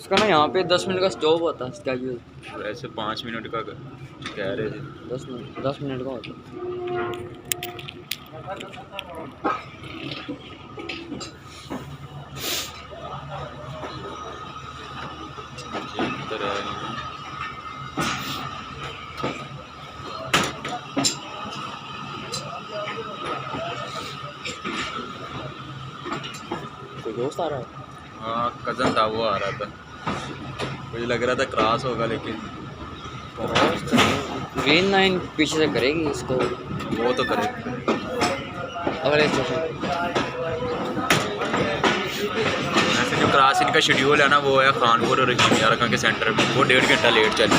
उसका ना यहाँ पे 10 मिनट का स्टॉप होता है इसका यूज़। वैसे 5 मिनट का कह रहे थे। 10 मिनट का होता है। कोई दोस्त आ रहा है? हाँ कज़न था, वो आ रहा था। मुझे लग रहा था क्रॉस होगा, लेकिन ग्रीन लाइन पीछे से करेगी इसको। वो तो करे। अगले स्टेशन वैसे जो क्रॉसिंग का शेड्यूल है ना, वो है खानपुर और HGMU के सेंटर में, वो 1.5 घंटा लेट चले।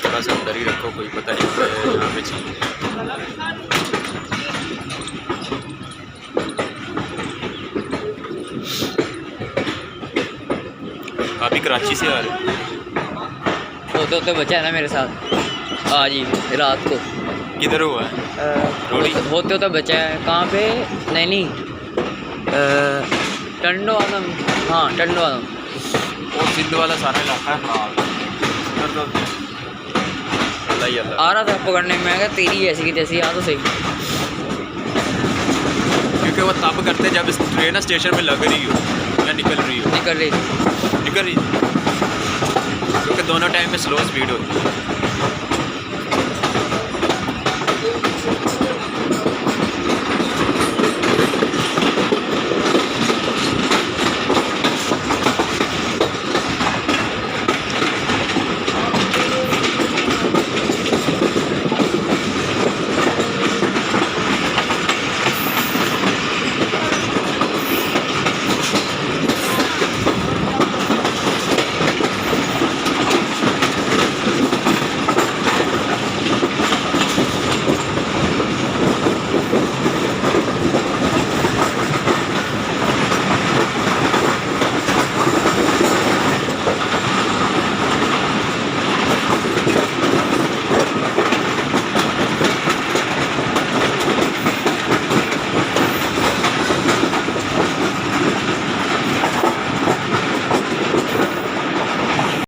थोड़ा सा अंदर ही रखो, कोई पता नहीं यहाँ पे चाहिए। अभी कराची से आ रहे होते होते बचा है ना मेरे साथ आज ही रात को। किधर हुआ है? रोड़ी होते होते बचा है। कहाँ पे? नहीं टंडो आदम। हाँ टंडो आदम। और सिंध वाला सारा इलाका है खराब। आ रहा था पकड़ने में, क्या तेरी ऐसी की तैसी आ तो सही। क्योंकि वो तब करते जब ट्रेन स्टेशन में लग रही हो या निकल रही हो। निकल रही क्योंकि दोनों टाइम में स्लो स्पीड होती है।